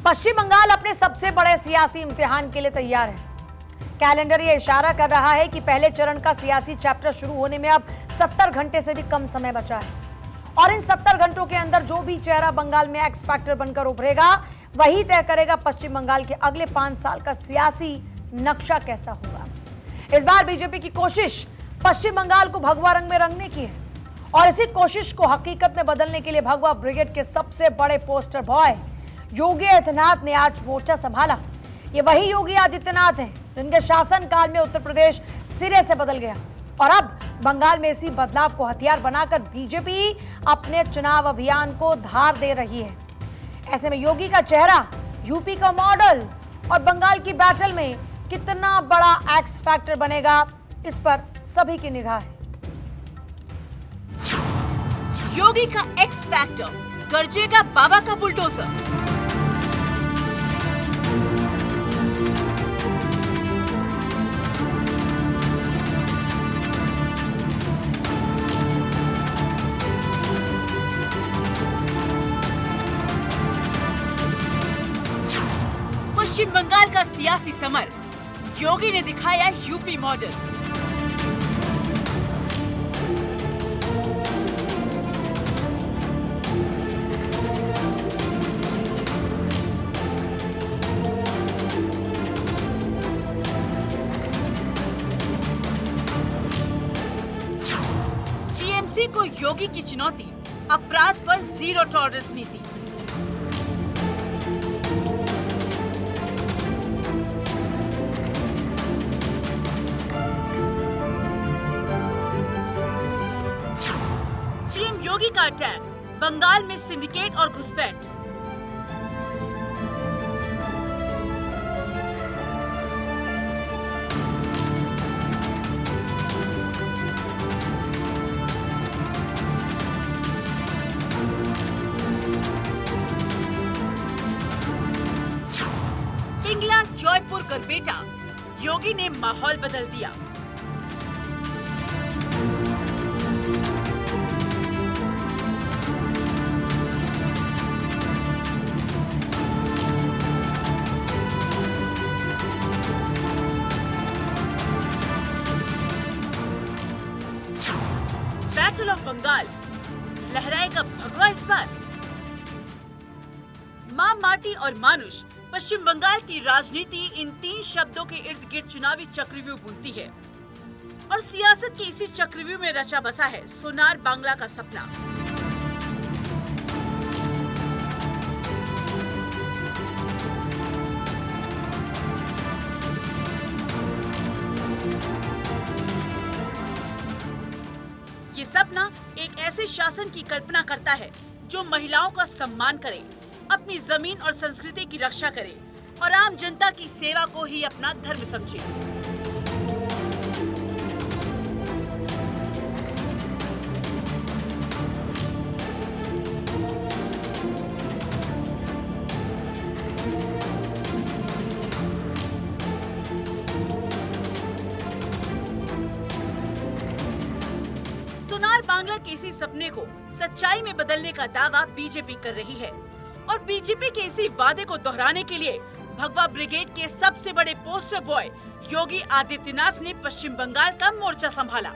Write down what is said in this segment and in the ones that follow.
पश्चिम बंगाल अपने सबसे बड़े सियासी इम्तिहान के लिए तैयार है। कैलेंडर ये इशारा कर रहा है कि पहले चरण का सियासी चैप्टर शुरू होने में अब 70 घंटे से भी कम समय बचा है और इन 70 घंटों के अंदर जो भी चेहरा बंगाल में एक्स फैक्टर बनकर उभरेगा वही तय करेगा पश्चिम बंगाल के अगले 5 साल का सियासी नक्शा कैसा होगा। इस बार बीजेपी की कोशिश पश्चिम बंगाल को भगवा रंग में रंगने की है और इसी कोशिश को हकीकत में बदलने के लिए भगवा ब्रिगेड के सबसे बड़े पोस्टर बॉय योगी आदित्यनाथ ने आज मोर्चा संभाला। ये वही योगी आदित्यनाथ हैं जिनके शासनकाल में उत्तर प्रदेश सिरे से बदल गया और अब बंगाल में इसी बदलाव को हथियार बनाकर बीजेपी अपने चुनाव अभियान को धार दे रही है। ऐसे में योगी का चेहरा, यूपी का मॉडल और बंगाल की बैटल में कितना बड़ा एक्स फैक्टर बनेगा, इस पर सभी की निगाह है। योगी का एक्स फैक्टर, गरजेगा बाबा का बुलडोजर। पश्चिम बंगाल का सियासी समर, योगी ने दिखाया यूपी मॉडल। टीएमसी को योगी की चुनौती, अपराध पर जीरो टॉलरेंस नीति। योगी का अटैक, बंगाल में सिंडिकेट और घुसपैठ। पिंगला, जयपुर, गरबेटा, योगी ने माहौल बदल दिया। बैटल ऑफ बंगाल, लहराएगा भगवा इस बार। मां, माटी और मानुष, पश्चिम बंगाल की राजनीति इन 3 शब्दों के इर्द गिर्द चुनावी चक्रव्यूह बुनती है और सियासत के इसी चक्रव्यूह में रचा बसा है सोनार बांग्ला का सपना। ये सपना एक ऐसे शासन की कल्पना करता है जो महिलाओं का सम्मान करे, अपनी जमीन और संस्कृति की रक्षा करे और आम जनता की सेवा को ही अपना धर्म समझे। सोनार बांग्ला के इसी सपने को सच्चाई में बदलने का दावा बीजेपी कर रही है और बीजेपी के इसी वादे को दोहराने के लिए भगवा ब्रिगेड के सबसे बड़े पोस्टर बॉय योगी आदित्यनाथ ने पश्चिम बंगाल का मोर्चा संभाला।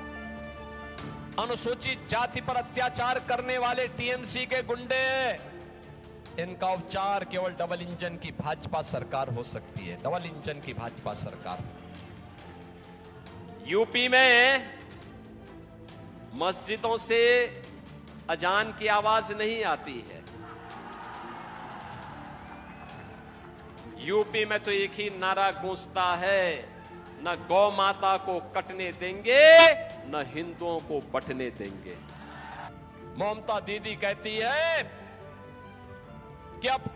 अनुसूचित जाति पर अत्याचार करने वाले टीएमसी के गुंडे, इनका उपचार केवल डबल इंजन की भाजपा सरकार हो सकती है। डबल इंजन की भाजपा सरकार। यूपी में मस्जिदों से अजान की आवाज नहीं आती है। यूपी में तो एक ही नारा गूंजता है, न गौ माता को कटने देंगे न हिंदुओं को बंटने देंगे। ममता दीदी कहती है कि अब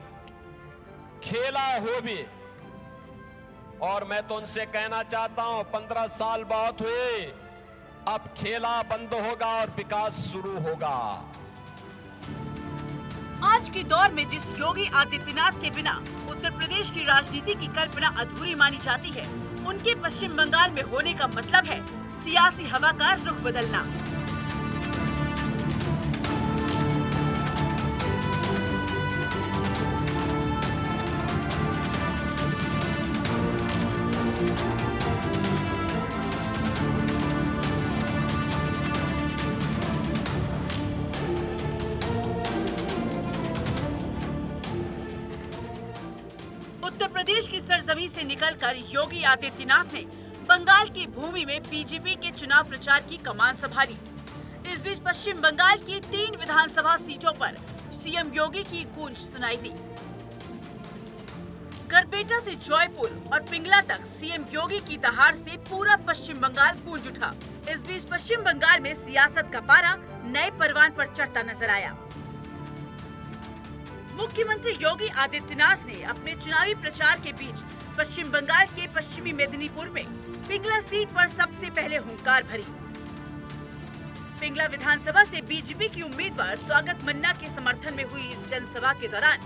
खेला हो भी, और मैं तो उनसे कहना चाहता हूं 15 साल बहुत हुए, अब खेला बंद होगा और विकास शुरू होगा। आज के दौर में जिस योगी आदित्यनाथ के बिना उत्तर प्रदेश की राजनीति की कल्पना अधूरी मानी जाती है, उनके पश्चिम बंगाल में होने का मतलब है सियासी हवा का रुख बदलना। उत्तर प्रदेश की सरजमीं से निकलकर योगी आदित्यनाथ ने बंगाल की भूमि में बीजेपी के चुनाव प्रचार की कमान संभाली। इस बीच पश्चिम बंगाल की 3 विधानसभा सीटों पर सीएम योगी की गूंज सुनाई दी। गरपेटा से जयपुर और पिंगला तक सीएम योगी की दहाड़ से पूरा पश्चिम बंगाल गूंज उठा। इस बीच पश्चिम बंगाल में सियासत का पारा नए परवान पर चढ़ता नजर आया। मुख्यमंत्री योगी आदित्यनाथ ने अपने चुनावी प्रचार के बीच पश्चिम बंगाल के पश्चिमी मेदिनीपुर में पिंगला सीट पर सबसे पहले हुंकार भरी। पिंगला विधानसभा से बीजेपी की उम्मीदवार स्वागत मन्ना के समर्थन में हुई इस जनसभा के दौरान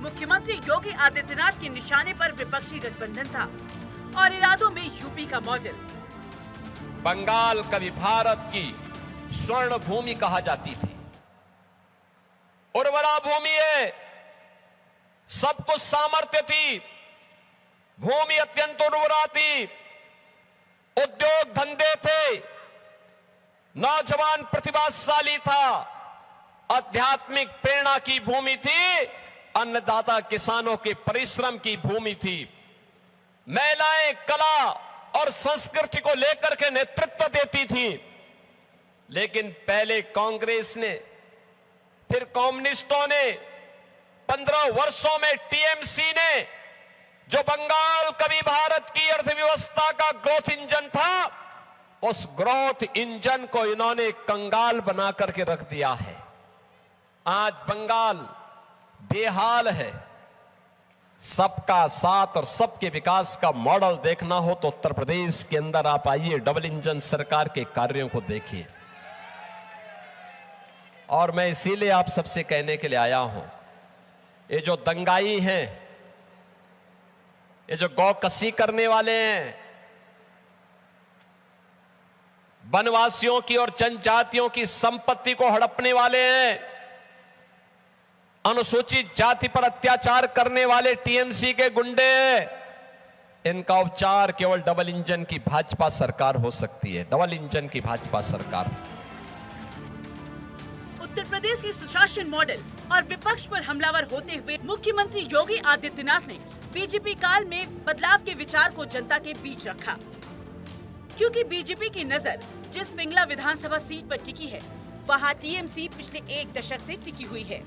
मुख्यमंत्री योगी आदित्यनाथ के निशाने पर विपक्षी गठबंधन था और इरादों में यूपी का मॉडल। बंगाल कभी भारत की स्वर्ण भूमि कहा जाती थी। उर्वरा भूमि है, सब कुछ सामर्थ्य थी, भूमि अत्यंत उर्वरा थी, उद्योग धंधे थे, नौजवान प्रतिभाशाली था, आध्यात्मिक प्रेरणा की भूमि थी, अन्नदाता किसानों के परिश्रम की भूमि थी। महिलाएं कला और संस्कृति को लेकर के नेतृत्व देती थी। लेकिन पहले कांग्रेस ने, फिर कम्युनिस्टों ने, 15 वर्षों में टीएमसी ने, जो बंगाल कभी भारत की अर्थव्यवस्था का ग्रोथ इंजन था, उस ग्रोथ इंजन को इन्होंने कंगाल बना करके रख दिया है। आज बंगाल बेहाल है। सबका साथ और सबके विकास का मॉडल देखना हो तो उत्तर प्रदेश के अंदर आप आइए, डबल इंजन सरकार के कार्यों को देखिए। और मैं इसीलिए आप सबसे कहने के लिए आया हूं, ये जो दंगाई हैं, ये जो गौकसी करने वाले हैं, वनवासियों की और जनजातियों की संपत्ति को हड़पने वाले हैं, अनुसूचित जाति पर अत्याचार करने वाले टीएमसी के गुंडे हैं, इनका उपचार केवल डबल इंजन की भाजपा सरकार हो सकती है। डबल इंजन की भाजपा सरकार। उत्तर प्रदेश के सुशासन मॉडल और विपक्ष पर हमलावर होते हुए मुख्यमंत्री योगी आदित्यनाथ ने बीजेपी काल में बदलाव के विचार को जनता के बीच रखा, क्योंकि बीजेपी की नजर जिस पिंगला विधानसभा सीट पर टिकी है, वहां टीएमसी पिछले 1 दशक से टिकी हुई है।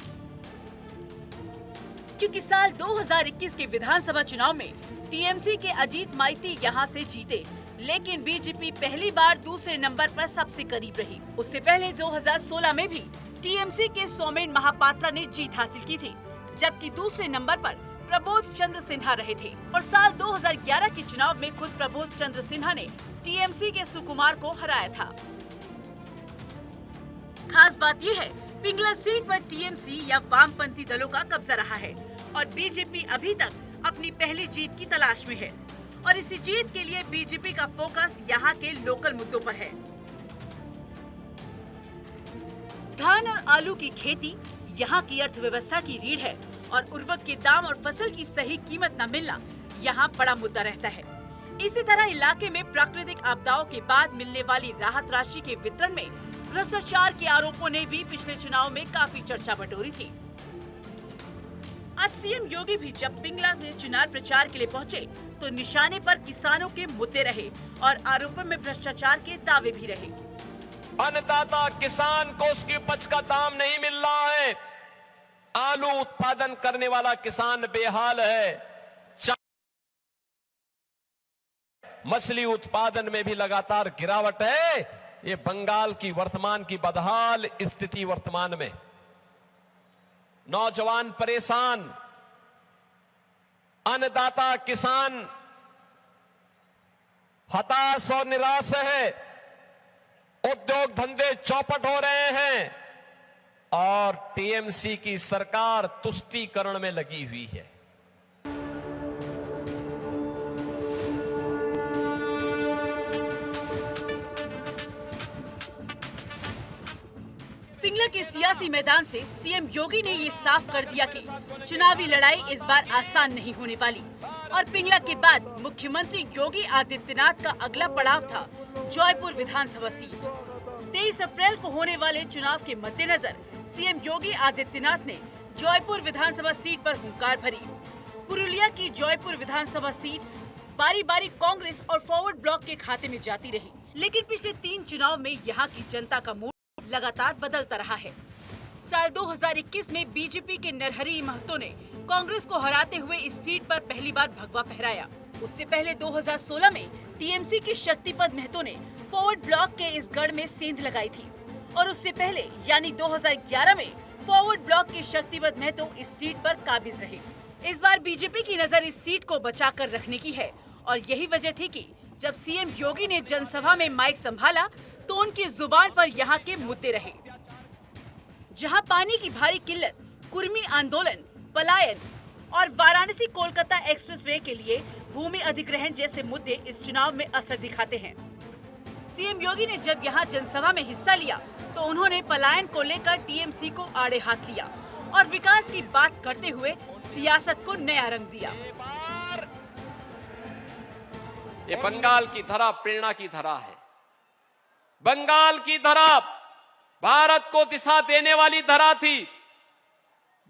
क्योंकि साल 2021 के विधानसभा चुनाव में टीएमसी के अजीत माइती यहां से जीते, लेकिन बीजेपी पहली बार दूसरे नंबर पर सबसे करीब रही। उससे पहले 2016 में भी टीएमसी के सोमेन महापात्रा ने जीत हासिल की थी, जबकि दूसरे नंबर पर प्रबोध चंद्र सिन्हा रहे थे। और साल 2011 के चुनाव में खुद प्रबोध चंद्र सिन्हा ने टीएमसी के सुकुमार को हराया था। खास बात यह है, पिंगला सीट पर टीएमसी या वामपंथी दलों का कब्जा रहा है और बीजेपी अभी तक अपनी पहली जीत की तलाश में है। और इसी जीत के लिए बीजेपी का फोकस यहाँ के लोकल मुद्दों पर है। धान और आलू की खेती यहाँ की अर्थव्यवस्था की रीढ़ है और उर्वरक के दाम और फसल की सही कीमत न मिलना यहाँ बड़ा मुद्दा रहता है। इसी तरह इलाके में प्राकृतिक आपदाओं के बाद मिलने वाली राहत राशि के वितरण में भ्रष्टाचार के आरोपों ने भी पिछले चुनाव में काफी चर्चा बटोरी थी। आज सीएम योगी भी जब पिंगला में चुनाव प्रचार के लिए पहुंचे तो निशाने पर किसानों के मुद्दे रहे और आरोपों में भ्रष्टाचार के दावे भी रहे। अन्नदाता किसान को उसकी उपज का दाम नहीं मिल रहा है। आलू उत्पादन करने वाला किसान बेहाल है। मछली उत्पादन में भी लगातार गिरावट है। ये बंगाल की वर्तमान की बदहाल स्थिति वर्तमान में, नौजवान परेशान, अन्नदाता किसान हताश और निराश है, उद्योग धंधे चौपट हो रहे हैं और टीएमसी की सरकार तुष्टीकरण में लगी हुई है। पिंगला के सियासी मैदान से सीएम योगी ने ये साफ कर दिया कि चुनावी लड़ाई इस बार आसान नहीं होने वाली और पिंगला के बाद मुख्यमंत्री योगी आदित्यनाथ का अगला पड़ाव था जयपुर विधानसभा सीट। 23 अप्रैल को होने वाले चुनाव के मद्देनजर सीएम योगी आदित्यनाथ ने जयपुर विधानसभा सीट पर हुंकार भरी। पुरुलिया की जयपुर विधानसभा सीट बारी बारी कांग्रेस और फॉरवर्ड ब्लॉक के खाते में जाती रही, लेकिन पिछले 3 चुनाव में यहाँ की जनता का मूड लगातार बदलता रहा है। साल 2021 में बीजेपी के नरहरि महतो ने कांग्रेस को हराते हुए इस सीट पर पहली बार भगवा फहराया। उससे पहले 2016 में टीएमसी की शक्तिपद महतो ने फॉरवर्ड ब्लॉक के इस गढ़ में सेंध लगाई थी और उससे पहले यानी 2011 में फॉरवर्ड ब्लॉक के शक्तिपद महतो इस सीट पर काबिज रहे। इस बार बीजेपी की नजर इस सीट को बचाकर रखने की है और यही वजह थी कि जब सीएम योगी ने जनसभा में माइक संभाला तो उनकी जुबान पर यहाँ के मुद्दे रहे। जहाँ पानी की भारी किल्लत, कुर्मी आंदोलन, पलायन और वाराणसी कोलकाता एक्सप्रेसवे के लिए भूमि अधिग्रहण जैसे मुद्दे इस चुनाव में असर दिखाते हैं। सीएम योगी ने जब यहाँ जनसभा में हिस्सा लिया तो उन्होंने पलायन को लेकर टीएमसी को आड़े हाथ लिया और विकास की बात करते हुए सियासत को नया रंग दिया। ये बंगाल की धरा प्रेरणा की धरा है। बंगाल की धरा भारत को दिशा देने वाली धरा थी।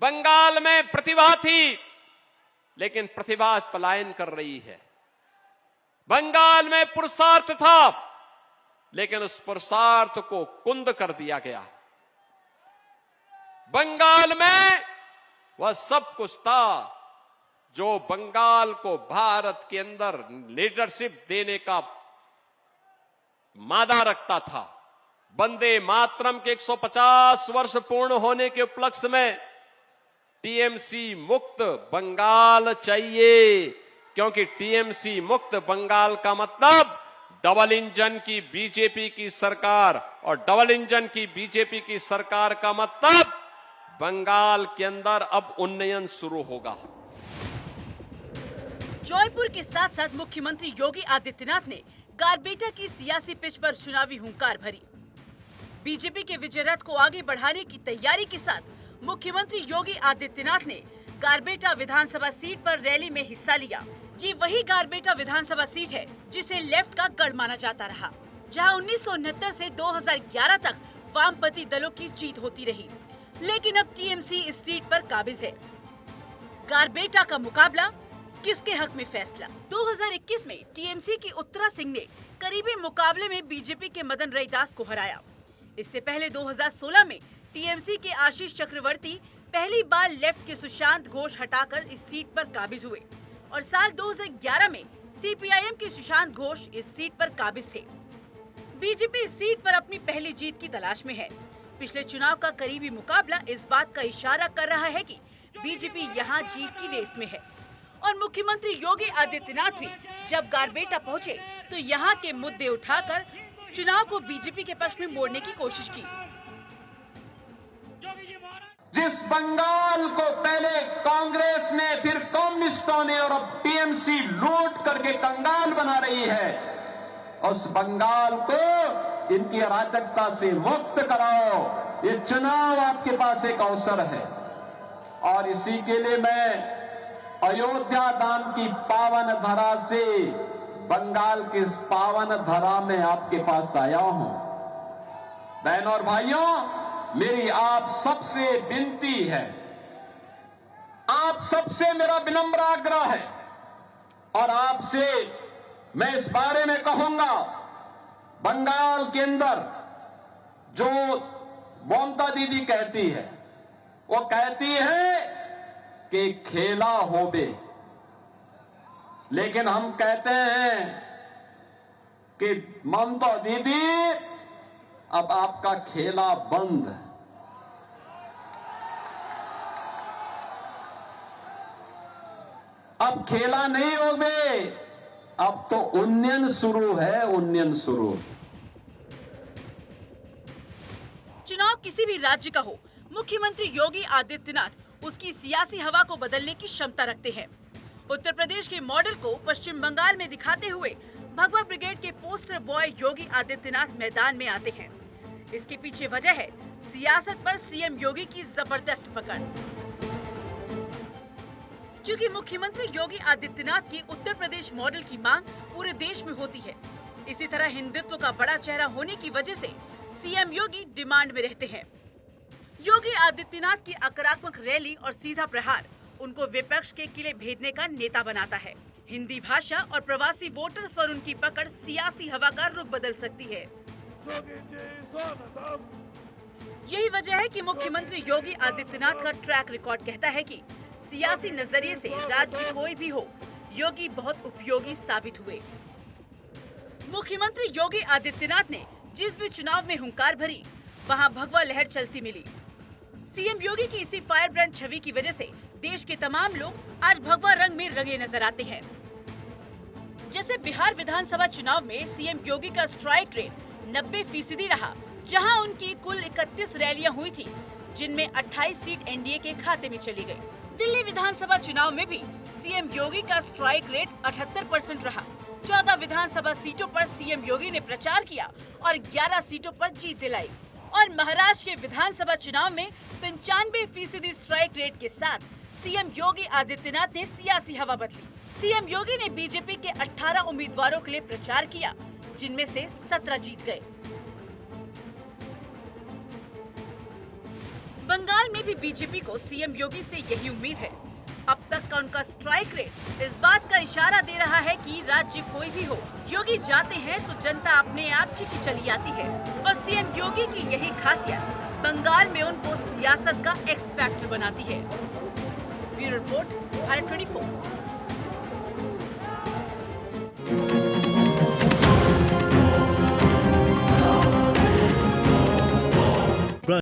बंगाल में प्रतिभा थी, लेकिन प्रतिभा पलायन कर रही है। बंगाल में पुरुषार्थ था, लेकिन उस पुरुषार्थ को कुंद कर दिया गया। बंगाल में वह सब कुछ था जो बंगाल को भारत के अंदर लीडरशिप देने का मादा रखता था। वंदे मातरम के 150 वर्ष पूर्ण होने के उपलक्ष्य में टीएमसी मुक्त बंगाल चाहिए, क्योंकि टीएमसी मुक्त बंगाल का मतलब डबल इंजन की बीजेपी की सरकार, और डबल इंजन की बीजेपी की सरकार का मतलब बंगाल के अंदर अब उन्नयन शुरू होगा। जयपुर के साथ साथ मुख्यमंत्री योगी आदित्यनाथ ने गारबेटा की सियासी पिच पर चुनावी हुंकार भरी। बीजेपी के विजय रथ को आगे बढ़ाने की तैयारी के साथ मुख्यमंत्री योगी आदित्यनाथ ने गारबेटा विधानसभा सीट पर रैली में हिस्सा लिया। ये वही गारबेटा विधानसभा सीट है जिसे लेफ्ट का गढ़ माना जाता रहा, जहां 1969 से 2011 तक वामपंथी दलों की जीत होती रही, लेकिन अब टीएमसी इस सीट पर काबिज है। गारबेटा का मुकाबला किसके हक में फैसला। 2021 में टीएमसी की उत्तरा सिंह ने करीबी मुकाबले में बीजेपी के मदन रईदास को हराया। इससे पहले 2016 में टीएमसी के आशीष चक्रवर्ती पहली बार लेफ्ट के सुशांत घोष हटाकर इस सीट पर काबिज हुए और साल 2011 में सीपीआईएम के सुशांत घोष इस सीट पर काबिज थे। बीजेपी इस सीट पर अपनी पहली जीत की तलाश में है। पिछले चुनाव का करीबी मुकाबला इस बात का इशारा कर रहा है कि बीजेपी यहां जीत की रेस में है और मुख्यमंत्री योगी आदित्यनाथ भी जब गारबेटा पहुंचे तो यहां के मुद्दे उठाकर चुनाव को बीजेपी के पक्ष में मोड़ने की कोशिश की। जिस बंगाल को पहले कांग्रेस ने, फिर कम्युनिस्टों ने और अब टीएमसी लूट करके कंगाल बना रही है, उस बंगाल को इनकी अराजकता से मुक्त कराओ। ये चुनाव आपके पास एक अवसर है और इसी के लिए मैं अयोध्या धाम की पावन धरा से बंगाल की इस पावन धरा में आपके पास आया हूं। बहनों और भाइयों, मेरी आप सबसे विनती है, आप सबसे मेरा विनम्र आग्रह है और आपसे मैं इस बारे में कहूंगा, बंगाल के अंदर जो ममता दीदी कहती है, वो कहती है कि खेला होबे, लेकिन हम कहते हैं कि ममता दीदी अब आपका खेला बंद। अब खेला नहीं होबे, अब तो उन्नयन शुरू है, उन्नयन शुरू। चुनाव किसी भी राज्य का हो, मुख्यमंत्री योगी आदित्यनाथ उसकी सियासी हवा को बदलने की क्षमता रखते हैं। उत्तर प्रदेश के मॉडल को पश्चिम बंगाल में दिखाते हुए भगवा ब्रिगेड के पोस्टर बॉय योगी आदित्यनाथ मैदान में आते हैं। इसके पीछे वजह है सियासत पर सीएम योगी की जबरदस्त पकड़। क्योंकि मुख्यमंत्री योगी आदित्यनाथ की उत्तर प्रदेश मॉडल की मांग पूरे देश में होती है, इसी तरह हिंदुत्व का बड़ा चेहरा होने की वजह से सीएम योगी डिमांड में रहते हैं। योगी आदित्यनाथ की आक्रामक रैली और सीधा प्रहार उनको विपक्ष के किले भेदने का नेता बनाता है। हिंदी भाषा और प्रवासी वोटर्स पर उनकी पकड़ सियासी हवा का रुख बदल सकती है। यही वजह है कि मुख्यमंत्री योगी आदित्यनाथ का ट्रैक रिकॉर्ड कहता है कि सियासी नजरिए से राज्य कोई भी हो, योगी बहुत उपयोगी साबित हुए। मुख्यमंत्री योगी आदित्यनाथ ने जिस भी चुनाव में हुंकार भरी, वहां भगवा लहर चलती मिली। सीएम योगी की इसी फायर ब्रांड छवि की वजह से देश के तमाम लोग आज भगवा रंग में रंगे नजर आते हैं। जैसे बिहार विधानसभा चुनाव में सीएम योगी का स्ट्राइक रेट 90% रहा, जहां उनकी कुल 31 रैलियां हुई थी, जिनमें 28 सीट एनडीए के खाते में चली गई। दिल्ली विधानसभा चुनाव में भी सीएम योगी का स्ट्राइक रेट 78% रहा। 14 विधानसभा सीटों पर सीएम योगी ने प्रचार किया और 11 सीटों पर जीत दिलाई। और महाराष्ट्र के विधानसभा चुनाव में 95% स्ट्राइक रेट के साथ सीएम योगी आदित्यनाथ ने सियासी हवा बदली। सीएम योगी ने बीजेपी के 18 उम्मीदवारों के लिए प्रचार किया, जिनमें से 17 जीत गए। बंगाल में भी बीजेपी को सीएम योगी से यही उम्मीद है। अब तक का उनका स्ट्राइक रेट इस बात का इशारा दे रहा है कि राज्य कोई भी हो, योगी जाते हैं तो जनता अपने आप खिंची चली आती है। और सीएम योगी की यही खासियत बंगाल में उनको सियासत का एक्स फैक्टर बनाती है। Bureau report, Bharat 24।